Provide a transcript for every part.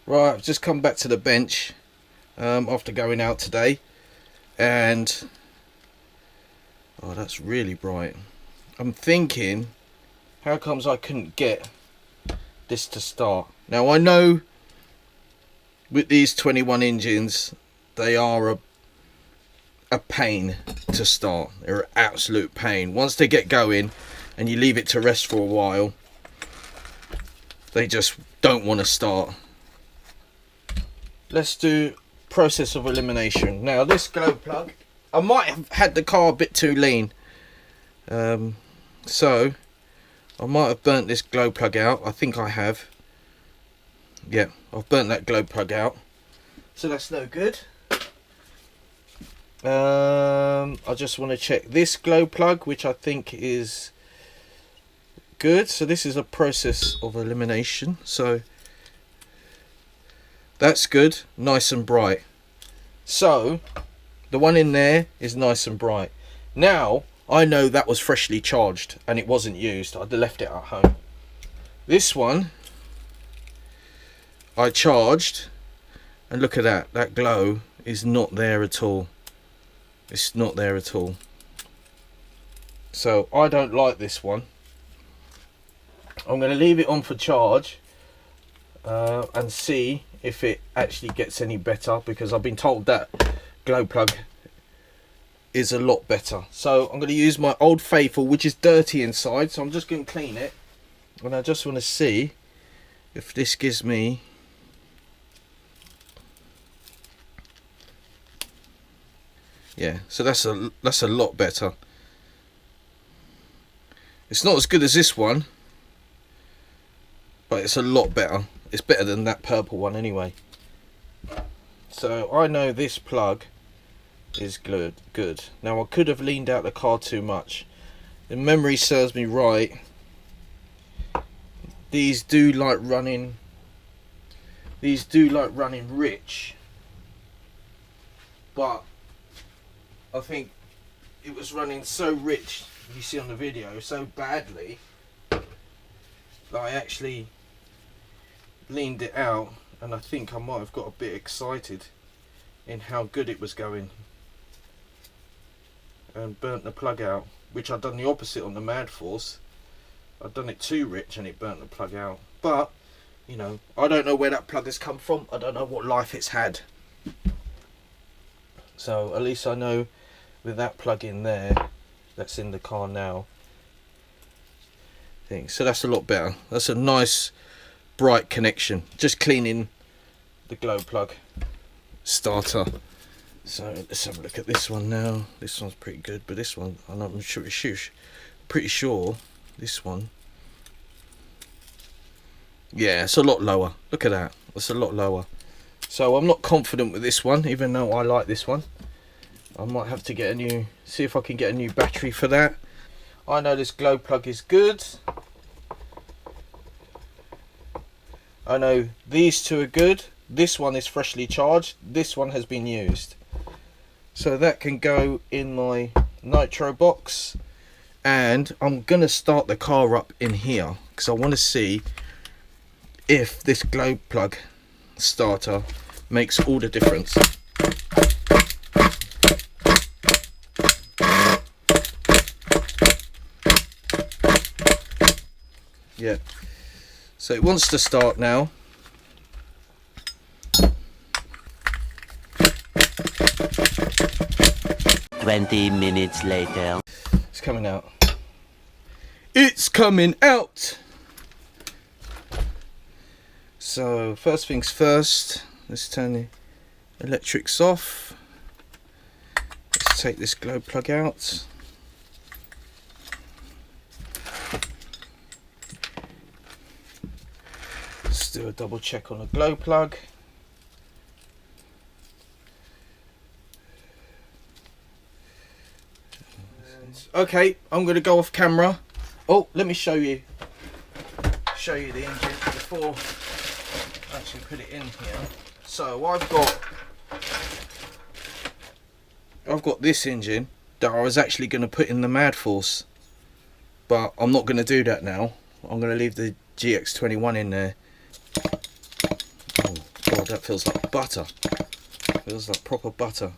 Right, I've just come back to the bench after going out today, and oh, that's really bright. I'm thinking, how comes I couldn't get this to start? Now I know with these 21 engines, they are a pain to start. They're an absolute pain. Once they get going and you leave it to rest for a while, they just don't want to start. Let's do process of elimination. Now this glow plug, I might have had the car a bit too lean, so I might have burnt this glow plug out. I think I have. Yeah, I've burnt that glow plug out, so that's no good. I just want to check this glow plug, which I think is good. So this is a process of elimination, so that's good, nice and bright. So the one in there is nice and bright. Now I know that was freshly charged and it wasn't used. I'd left it at home. This one I charged, and look at that, that glow is not there at all. It's not there at all. So I don't like this one. I'm going to leave it on for charge and see if it actually gets any better, because I've been told that glow plug is a lot better. So I'm going to use my Old Faithful, which is dirty inside, so I'm just going to clean it, and I just want to see if this gives me so that's a lot better. It's not as good as this one, but it's a lot better. It's better than that purple one anyway. So I know this plug is good. Now I could have leaned out the car too much. If memory serves me right, these do like running rich, but I think it was running so rich, you see on the video, so badly that I actually leaned it out, and I think I might have got a bit excited in how good it was going and burnt the plug out, which I'd done the opposite on the Mad Force. I'd done it too rich and it burnt the plug out. But you know, I don't know where that plug has come from. I don't know what life it's had. So at least I know with that plug in there that's in the car now. So that's a lot better. That's a nice bright connection. Just cleaning the glow plug starter. So let's have a look at this one now. This one's pretty good, but this one, I'm pretty sure this one, yeah, it's a lot lower. Look at that, it's a lot lower. So I'm not confident with this one, even though I like this one. I might have to get a new, see if I can get a new battery for that. I know this glow plug is good. I know these two are good. This one is freshly charged. This one has been used. So that can go in my nitro box. And I'm going to start the car up in here, because I want to see if this glow plug starter makes all the difference. Yeah, so it wants to start now. "20 minutes later." It's coming out. It's coming out! So first things first, let's turn the electrics off. Let's take this glow plug out. Let's do a double check on the glow plug. Okay, I'm going to go off camera. Oh, let me show you the engine before I actually put it in here. So I've got this engine that I was actually going to put in the Mad Force, but I'm not going to do that now. I'm going to leave the GX21 in there. Oh, that feels like butter. Feels like proper butter.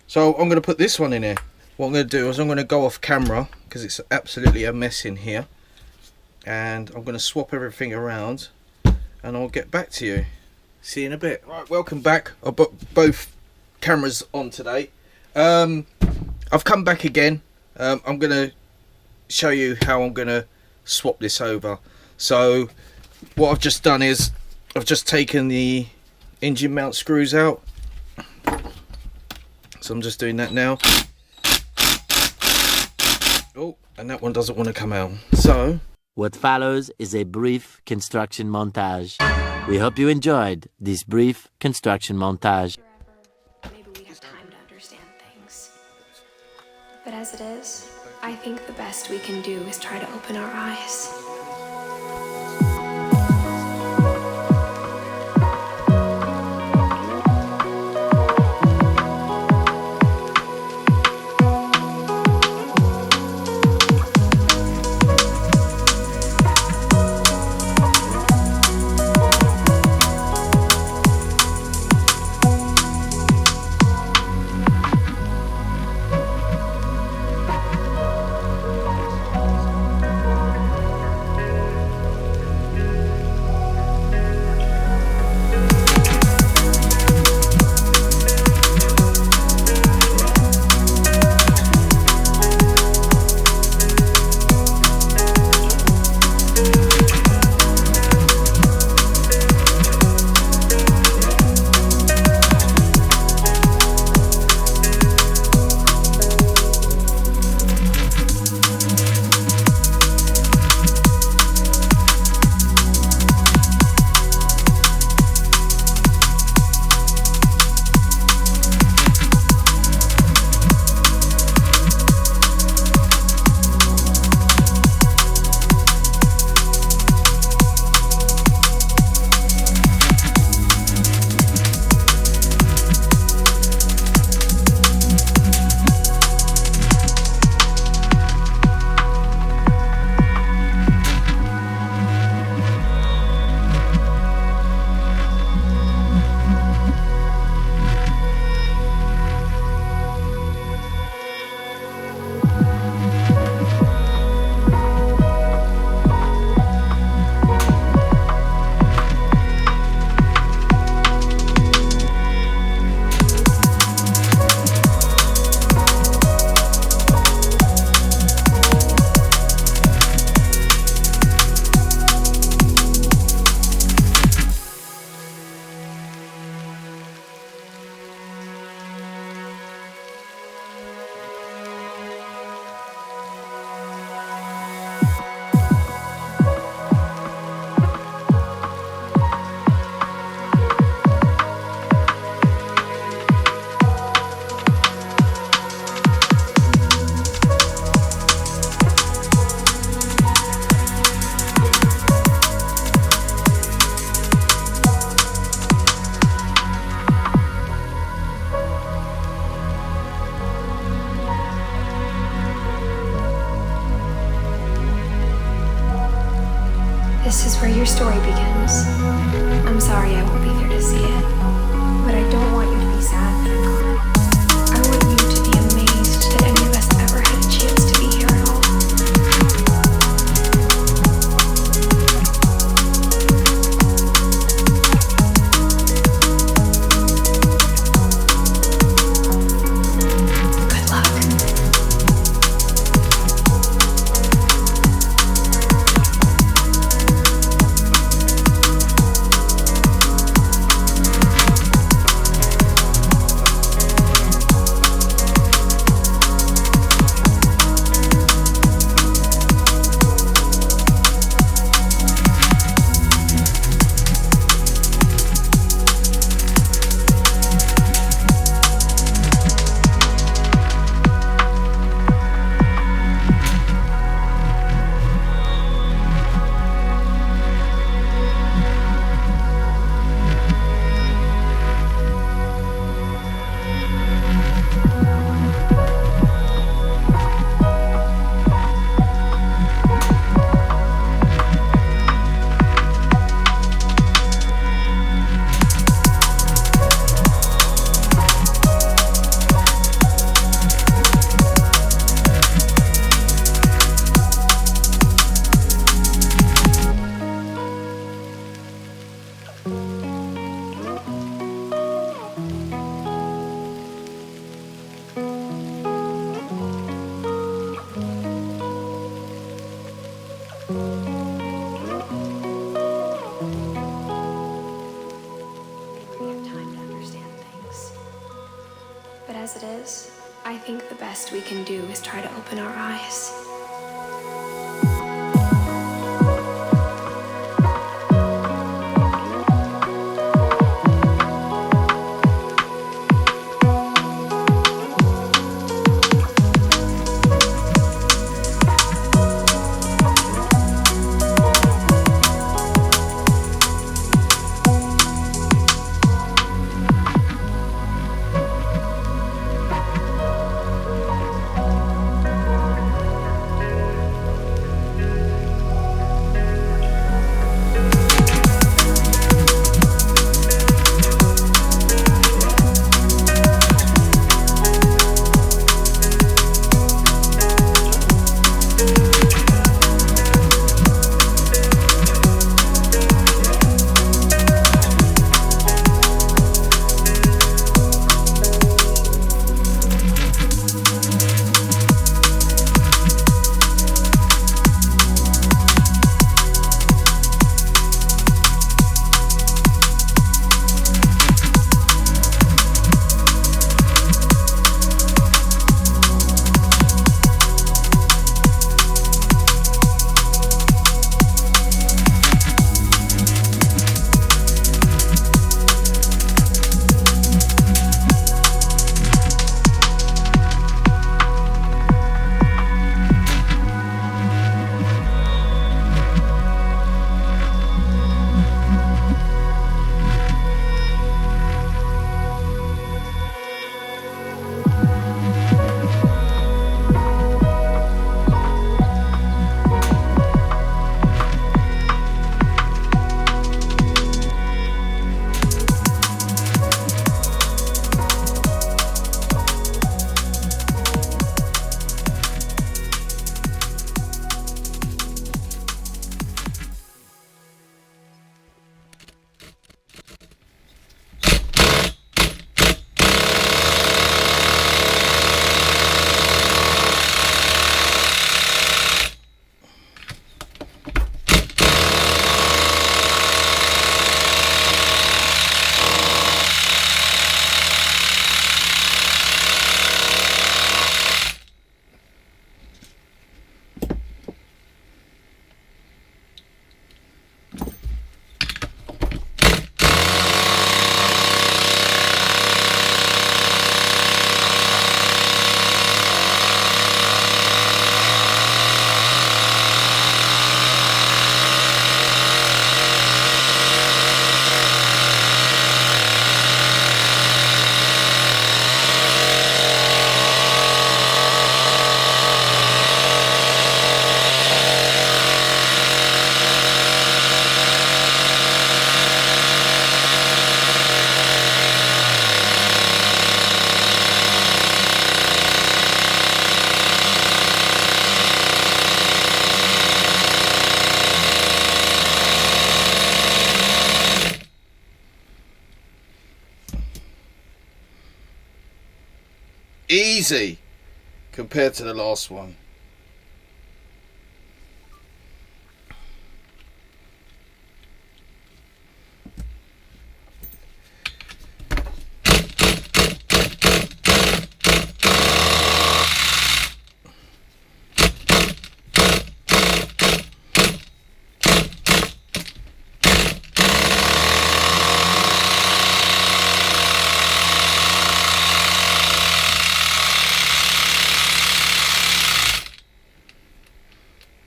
So I'm going to put this one in here. What I'm going to do is I'm going to go off camera because it's absolutely a mess in here. And I'm going to swap everything around and I'll get back to you. See you in a bit. Right, welcome back. I've got both cameras on today. I've come back again. I'm going to show you how I'm going to swap this over. So what I've just done is I've just taken the engine mount screws out. So I'm just doing that now. Oh, and that one doesn't want to come out. So What follows is a brief construction montage. We hope you enjoyed this brief construction montage. Maybe we have time to understand things. But as it is, I think the best we can do is try to open our eyes. we have time to understand things. But as it is, I think the best we can do is try to open our eyes. Easy compared to the last one.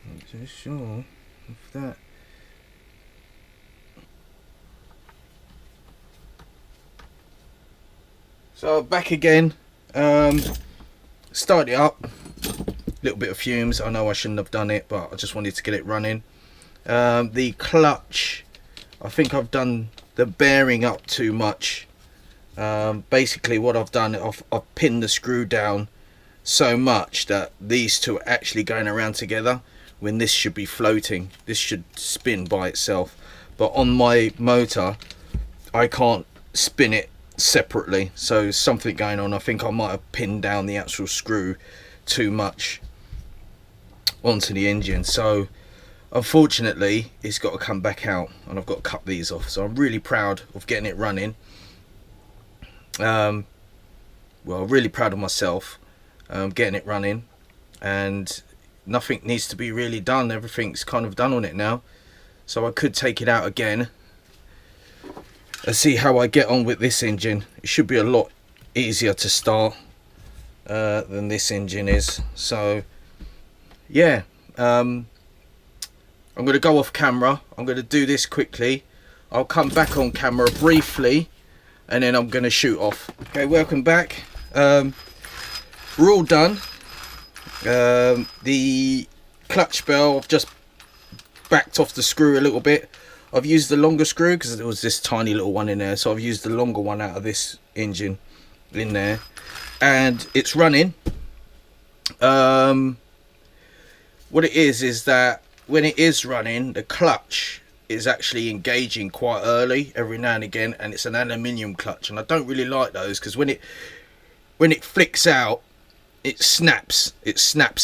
Not too sure of that. So back again. Start it up. Little bit of fumes. I know I shouldn't have done it, but I just wanted to get it running. The clutch, I think I've done the bearing up too much. Basically what I've done, I've pinned the screw down so much that these two are actually going around together when this should be floating. This should spin by itself, but on my motor I can't spin it separately, so something going on. I think I might have pinned down the actual screw too much onto the engine, so unfortunately it's got to come back out, and I've got to cut these off. So I'm really proud of getting it running. Well, really proud of myself, getting it running, and nothing needs to be really done. Everything's kind of done on it now, so I could take it out again and see how I get on with this engine. It should be a lot easier to start than this engine is. So yeah, I'm going to go off camera. I'm going to do this quickly. I'll come back on camera briefly, and then I'm going to shoot off. Okay, welcome back. We're all done. The clutch bell, I've just backed off the screw a little bit. I've used the longer screw because there was this tiny little one in there, so I've used the longer one out of this engine in there, and it's running. What it is that when it is running, the clutch is actually engaging quite early every now and again, and it's an aluminium clutch, and I don't really like those because when it flicks out, it snaps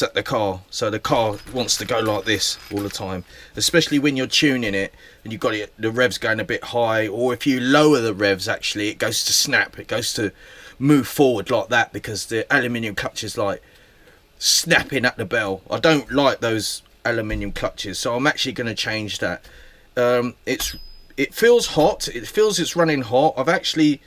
at the car, so the car wants to go like this all the time, especially when you're tuning it and you've got the revs going a bit high, or if you lower the revs, actually it goes to snap, it goes to move forward like that because the aluminium clutch is like snapping at the bell. I don't like those aluminium clutches, so I'm actually going to change that. It feels hot, it feels it's running hot. I've actually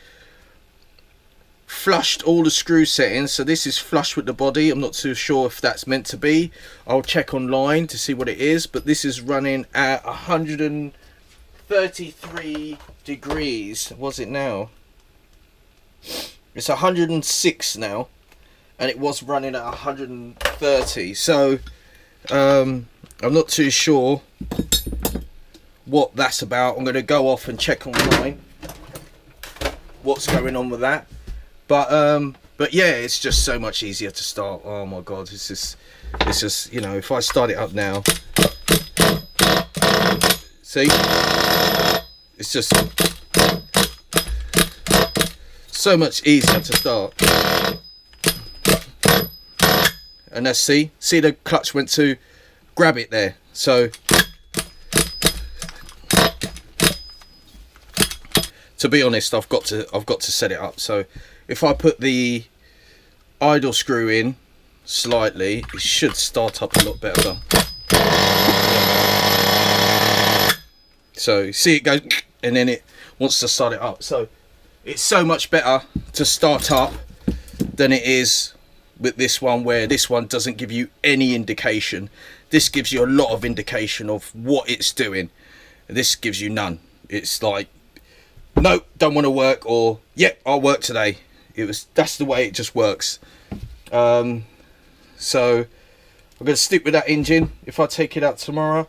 flushed all the screw settings, so this is flush with the body. I'm not too sure if that's meant to be. I'll check online to see what it is, but this is running at 133 degrees. What's it now? It's 106 now, and it was running at 130, so I'm not too sure what that's about. I'm going to go off and check online what's going on with that. But yeah, it's just so much easier to start. Oh my god, it's just, you know, if I start it up now, see, it's just so much easier to start. And let's see the clutch went to grab it there, so to be honest, I've got to set it up. So if I put the idle screw in slightly, it should start up a lot better. So see, it goes and then it wants to start it up. So it's so much better to start up than it is with this one, where this one doesn't give you any indication. This gives you a lot of indication of what it's doing. This gives you none. It's like, no, don't want to work, or yep, I'll work today. That's the way it just works. So I'm going to stick with that engine. If I take it out tomorrow,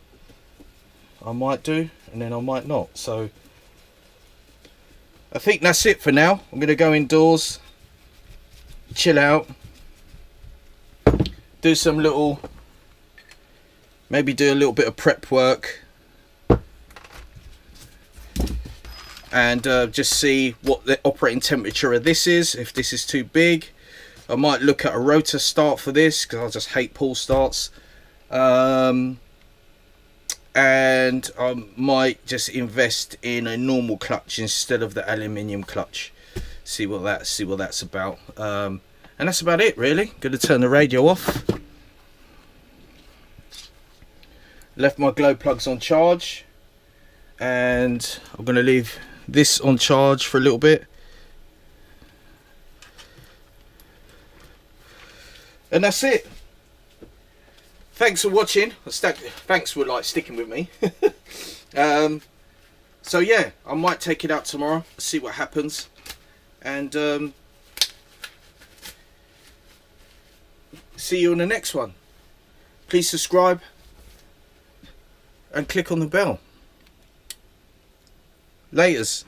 I might do, and then I might not. So I think that's it for now. I'm going to go indoors, chill out, do some little, maybe do a little bit of prep work, and just see what the operating temperature of this is. If this is too big, I might look at a rotor start for this, because I just hate pull starts. And I might just invest in a normal clutch instead of the aluminium clutch. See what that's about. And that's about it, really. Going to turn the radio off. Left my glow plugs on charge, and I'm going to leave this on charge for a little bit. And that's it. Thanks for watching. Thanks for sticking with me. So yeah, I might take it out tomorrow, see what happens, and see you on the next one. Please subscribe and click on the bell. Laters.